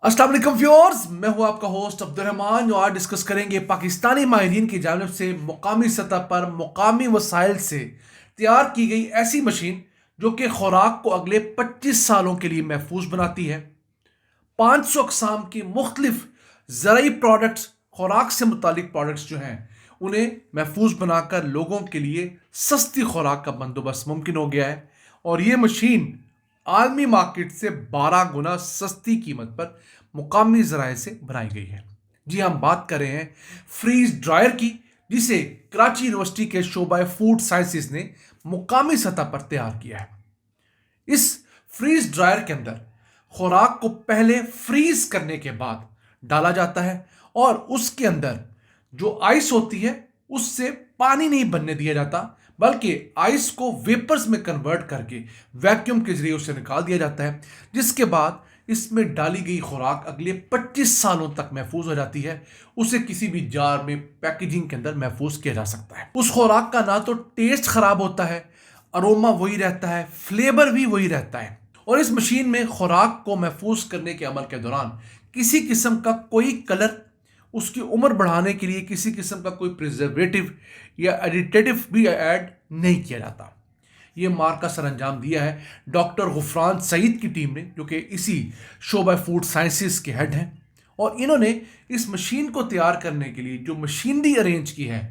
अस्सलाम वालेकुम व्यूअर्स, मैं हूं आपका होस्ट अब्दुल रहमान। जो आज डिस्कस करेंगे पाकिस्तानी माहिरीन की जानिब से मुकामी सतह पर मुकामी वसाइल से तैयार की गई ऐसी मशीन जो कि खुराक को अगले 25 सालों के लिए महफूज बनाती है। 500 अकसाम की मुख्तलिफ ज़रूरी प्रोडक्ट्स, खुराक से मुतालिक प्रोडक्ट्स जो हैं उन्हें महफूज बनाकर लोगों के लिए सस्ती खुराक का बंदोबस्त मुमकिन हो गया है। और ये मशीन आलमी मार्केट से 12 गुना सस्ती कीमत पर मुकामी ज़राए से बनाई गई है। जी, हम बात कर रहे हैं फ्रीज ड्रायर की, जिसे कराची यूनिवर्सिटी के शोबा फूड साइंसेस ने मुकामी सतह पर तैयार किया है। इस फ्रीज ड्रायर के अंदर खुराक को पहले फ्रीज करने के बाद डाला जाता है और उसके अंदर जो आइस होती है उससे पानी नहीं बनने दिया जाता, बल्कि आइस को वेपर्स में कन्वर्ट करके वैक्यूम के जरिए उसे निकाल दिया जाता है, जिसके बाद इसमें डाली गई खुराक अगले 25 सालों तक महफूज हो जाती है। उसे किसी भी जार में पैकेजिंग के अंदर महफूज किया जा सकता है। उस खुराक का ना तो टेस्ट खराब होता है, अरोमा वही रहता है, फ्लेवर भी वही रहता है। और इस मशीन में खुराक को महफूज करने के अमल के दौरान किसी किस्म का कोई कलर, उसकी उम्र बढ़ाने के लिए किसी किस्म का कोई प्रिजर्वेटिव या एडिटिव भी ऐड नहीं किया जाता। ये मार्क का सरंजाम दिया है डॉक्टर गुफरान सईद की टीम ने, जो कि इसी शोबा फूड साइंसेस के हेड हैं। और इन्होंने इस मशीन को तैयार करने के लिए जो मशीनरी अरेंज की है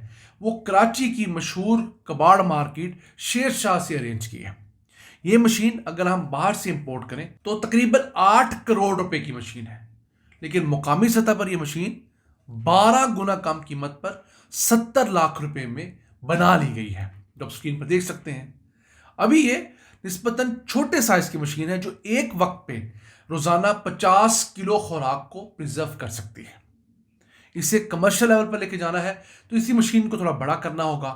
वो कराची की मशहूर कबाड़ मार्केट शेर शाह से अरेंज की है। ये मशीन अगर हम बाहर से इंपोर्ट करें तो तकरीबन 8 करोड़ रुपए की मशीन है, लेकिन मुकामी सतह पर यह मशीन 12 गुना कम कीमत पर 70 लाख रुपए में बना ली गई है, जो आप स्क्रीन पर देख सकते हैं। अभी ये निस्बतन छोटे साइज की मशीन है जो एक वक्त पे रोजाना 50 किलो खुराक को प्रिजर्व कर सकती है। इसे कमर्शियल लेवल पर लेके जाना है तो इसी मशीन को थोड़ा बड़ा करना होगा।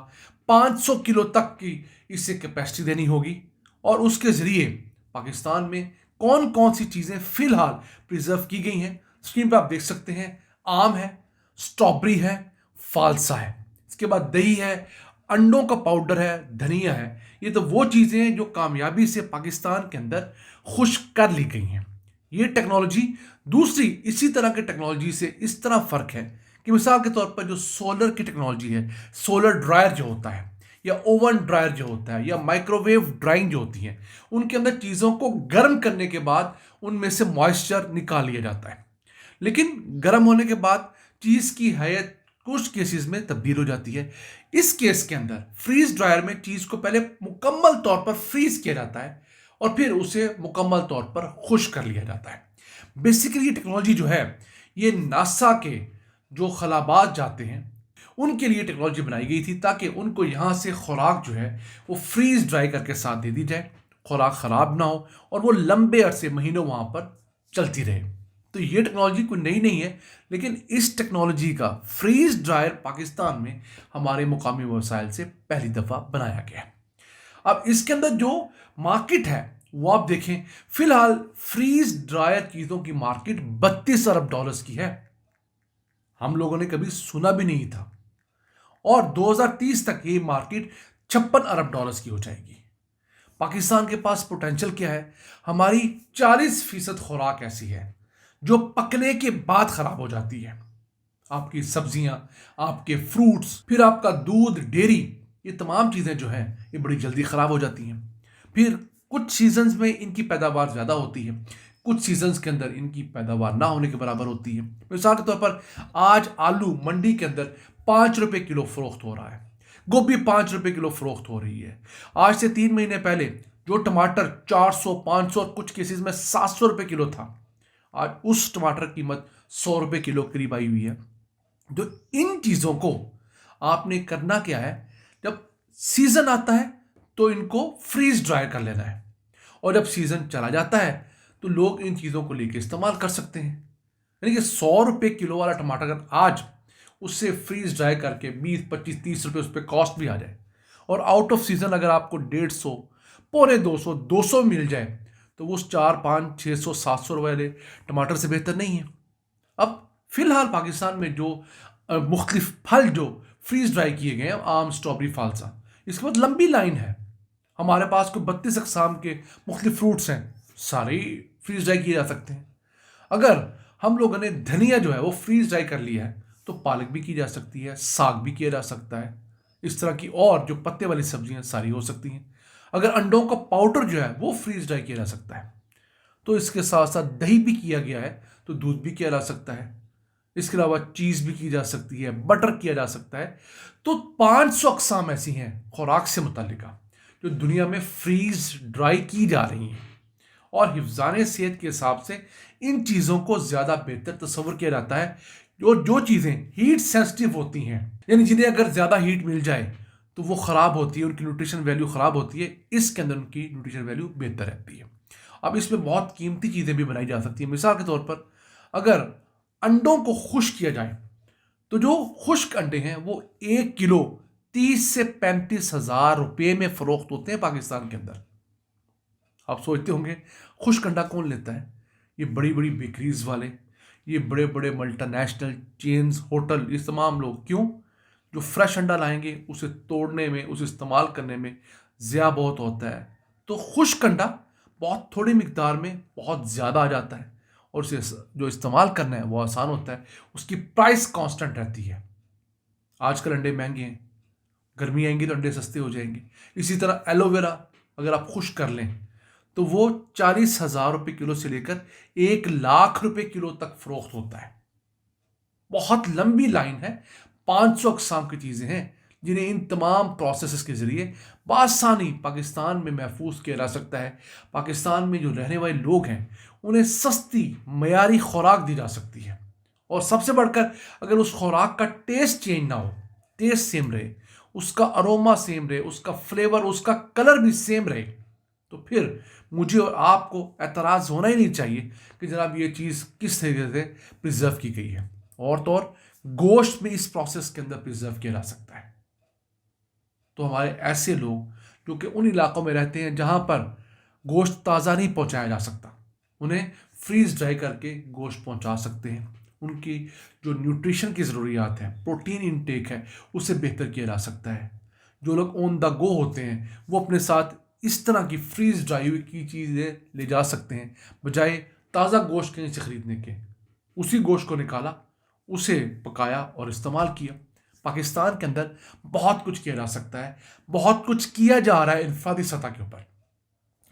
500 किलो तक की इसे कैपेसिटी देनी होगी। और उसके जरिए पाकिस्तान में कौन कौन सी चीजें फिलहाल प्रिजर्व की गई हैं, स्क्रीन पर आप देख सकते हैं। आम है, स्ट्रॉबेरी है, फालसा है, इसके बाद दही है, अंडों का पाउडर है, धनिया है। ये तो वो चीजें हैं जो कामयाबी से पाकिस्तान के अंदर खुश्क कर ली गई हैं। ये टेक्नोलॉजी दूसरी इसी तरह की टेक्नोलॉजी से इस तरह फर्क है कि मिसाल के तौर पर जो सोलर की टेक्नोलॉजी है, सोलर ड्रायर जो होता है या ओवन ड्रायर जो होता है या माइक्रोवेव ड्राइंग जो होती है, उनके अंदर चीज़ों को गर्म करने के बाद उनमें से मॉइस्चर निकाल लिया जाता है। लेकिन गर्म होने के बाद चीज़ की हैयत कुछ केसेस में तब्दील हो जाती है। इस केस के अंदर फ्रीज ड्रायर में चीज़ को पहले मुकम्मल तौर पर फ्रीज किया जाता है और फिर उसे मुकम्मल तौर पर खुश्क कर लिया जाता है। बेसिकली ये टेक्नोलॉजी जो है ये नासा के जो खलाबात जाते हैं उनके लिए टेक्नोलॉजी बनाई गई थी, ताकि उनको यहाँ से खुराक जो है वो फ्रीज ड्राई करके साथ दे दी जाए, खुराक ख़राब ना हो और वो लंबे अरसे महीनों वहाँ पर चलती रहे। तो ये टेक्नोलॉजी कोई नई नहीं है, लेकिन इस टेक्नोलॉजी का फ्रीज ड्रायर पाकिस्तान में हमारे मुकामी वसाइल से पहली दफ़ा बनाया गया है। अब इसके अंदर जो मार्केट है वो आप देखें, फिलहाल फ्रीज ड्रायर चीज़ों की मार्केट 32 अरब डॉलर्स की है। हम लोगों ने कभी सुना भी नहीं था। और 2030 तक ये मार्केट 56 अरब डॉलर्स की हो जाएगी। पाकिस्तान के पास पोटेंशियल क्या है? हमारी 40% खुराक ऐसी है जो पकने के बाद खराब हो जाती है। आपकी सब्जियां, आपके फ्रूट्स, फिर आपका दूध, डेयरी, ये तमाम चीज़ें जो हैं ये बड़ी जल्दी ख़राब हो जाती हैं। फिर कुछ सीजन्स में इनकी पैदावार ज़्यादा होती है, कुछ सीजन्स के अंदर इनकी पैदावार ना होने के बराबर होती है। मिसाल के तौर पर आज आलू मंडी के अंदर 5 रुपये किलो फरोख्त हो रहा है, गोभी 5 रुपये किलो फरोख्त हो रही है। आज से 3 महीने पहले जो टमाटर 400, 500 और कुछ केसेस में 700 रुपये किलो था, आज उस टमाटर की कीमत 100 रुपये किलो करीब आई हुई है। तो इन चीज़ों को आपने करना क्या है, जब सीजन आता है तो इनको फ्रीज ड्राई कर लेना है, और जब सीजन चला जाता है तो लोग इन चीज़ों को लेकर इस्तेमाल कर सकते हैं। यानी कि 100 रुपये किलो वाला टमाटर अगर आज उससे फ्रीज ड्राई करके 20, 25, 30 रुपये उस पर कॉस्ट भी आ जाए, और आउट ऑफ सीजन अगर आपको 150, पौने 200, 200 मिल जाए, तो वो उस 4, 5, 600, 700 रुपये वाले टमाटर से बेहतर नहीं है। अब फिलहाल पाकिस्तान में जो मुख्तलिफ फल जो फ्रीज ड्राई किए गए हैं, आम, स्ट्रॉबेरी, फालसा, इसके बाद लंबी लाइन है। हमारे पास कोई 32 अकसाम के मुख्तलिफ फ्रूट्स हैं, सारे ही फ्रीज ड्राई किए जा सकते हैं। अगर हम लोगों ने धनिया जो है वो फ्रीज ड्राई कर लिया है, तो पालक भी की जा सकती है, साग भी किया जा सकता है, इस तरह की और जो पत्ते वाली सब्जियां सारी हो सकती हैं। अगर अंडों का पाउडर जो है वो फ्रीज ड्राई किया जा सकता है, तो इसके साथ साथ दही भी किया गया है, तो दूध भी किया जा सकता है। इसके अलावा चीज़ भी की जा सकती है, बटर किया जा सकता है। तो 500 अकसाम ऐसी हैं खुराक से मुतल्लिका जो दुनिया में फ्रीज ड्राई की जा रही हैं, और हिफ्ज़ान सेहत के हिसाब से इन चीज़ों को ज़्यादा बेहतर तस्वर किया जाता है। जो चीज़ें हीट सेंसिटिव होती हैं, यानी जिन्हें अगर ज़्यादा हीट मिल जाए तो वो ख़राब होती है, उनकी न्यूट्रिशन वैल्यू ख़राब होती है, इसके अंदर उनकी न्यूट्रिशन वैल्यू बेहतर रहती है। अब इसमें बहुत कीमती चीज़ें भी बनाई जा सकती हैं। मिसाल के तौर पर अगर अंडों को खुश्क किया जाए, तो जो खुश्क अंडे हैं वो 1 किलो 30 से 35 हज़ार रुपये में फ़रोख्त होते हैं पाकिस्तान के अंदर। आप सोचते होंगे खुश्क अंडा कौन लेता है? ये बड़ी बड़ी बेकरीज वाले, ये बड़े बड़े मल्टीनेशनल चेन्स, होटल, ये तमाम लोग। क्यों? जो फ्रेश अंडा लाएंगे उसे तोड़ने में, उसे इस्तेमाल करने में ज़्या बहुत होता है, तो खुश्क अंडा बहुत थोड़ी मिकदार में बहुत ज़्यादा आ जाता है, और उसे जो इस्तेमाल करना है वो आसान होता है। उसकी प्राइस कांस्टेंट रहती है। आजकल अंडे महंगे हैं, गर्मी आएंगी तो अंडे सस्ते हो जाएंगे। इसी तरह एलोवेरा अगर आप खुश्क कर लें तो वो 40,000 रुपये किलो से लेकर 1 लाख रुपये किलो तक फरोख्त होता है। बहुत लंबी लाइन है, 500 अकसाम की चीज़ें हैं जिन्हें इन तमाम प्रोसेस के ज़रिए बआसानी पाकिस्तान में महफूज किया जा सकता है। पाकिस्तान में जो रहने वाले लोग हैं उन्हें सस्ती मयारी खुराक दी जा सकती है, और सबसे बढ़कर अगर उस खुराक का टेस्ट चेंज ना हो, टेस्ट सेम रहे, उसका अरोमा सेम रहे, उसका फ्लेवर, उसका कलर भी सेम रहे, तो फिर मुझे और आपको एतराज़ होना ही नहीं चाहिए कि जनाब ये चीज़ किस तरीके से प्रिजर्व की गई है। और तो और गोश्त में इस प्रोसेस के अंदर प्रिजर्व किया जा सकता है। तो हमारे ऐसे लोग जो कि उन इलाकों में रहते हैं जहां पर गोश्त ताज़ा नहीं पहुंचाया जा सकता, उन्हें फ्रीज ड्राई करके गोश्त पहुंचा सकते हैं। उनकी जो न्यूट्रिशन की ज़रूरियात है, प्रोटीन इनटेक है, उसे बेहतर किया जा सकता है। जो लोग ऑन द गो होते हैं वो अपने साथ इस तरह की फ्रीज ड्राई हुई की चीज़ें ले जा सकते हैं, बजाय ताज़ा गोश्त कहीं से ख़रीदने के। उसी गोश्त को निकाला, उसे पकाया और इस्तेमाल किया। पाकिस्तान के अंदर बहुत कुछ किया जा सकता है, बहुत कुछ किया जा रहा है इनफरादी सतह के ऊपर।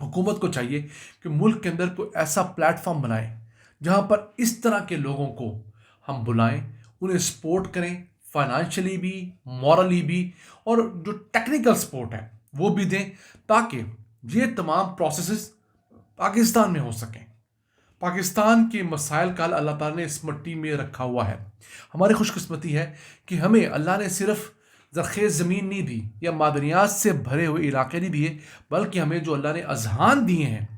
हुकूमत को चाहिए कि मुल्क के अंदर कोई ऐसा प्लेटफॉर्म बनाए जहां पर इस तरह के लोगों को हम बुलाएं, उन्हें सपोर्ट करें, फाइनेंशियली भी, मॉरली भी, और जो टेक्निकल सपोर्ट है वो भी दें, ताकि ये तमाम प्रोसेसेस पाकिस्तान में हो सकें। पाकिस्तान के मसाइल का हल अल्लाह ताला ने इस मिट्टी में रखा हुआ है। हमारी खुशकिस्मती है कि हमें अल्लाह ने सिर्फ ज़रख़ेज़ ज़मीन नहीं दी या मादनियात से भरे हुए इलाके नहीं दिए, बल्कि हमें जो अल्लाह ने अजहान दिए हैं,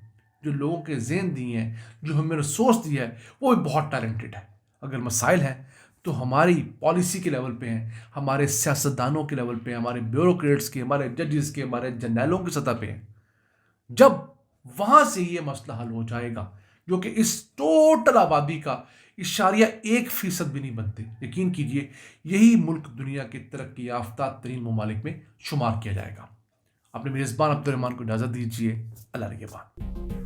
जो लोगों के ज़हन दिए हैं, जो हमें रिसोर्स दिया है, वो भी बहुत टैलेंटेड है। अगर मसाइल हैं तो हमारी पॉलिसी के लेवल पे हैं, हमारे सियासतदानों के लेवल पे, हमारे ब्यूरोक्रेट्स के, हमारे जजेस के, हमारे जर्नैलों की सतह पे हैं। जब वहाँ से ये मसला हल हो जाएगा, जो कि इस टोटल आबादी का 1% भी नहीं बनते, यकीन कीजिए यही मुल्क दुनिया के तरक्की याफ्ता तरीन ममालिक में शुमार किया जाएगा। अपने मेज़बान अब्दुर्रहमान को इजाज़त दीजिए। अल्लाह निगहबान।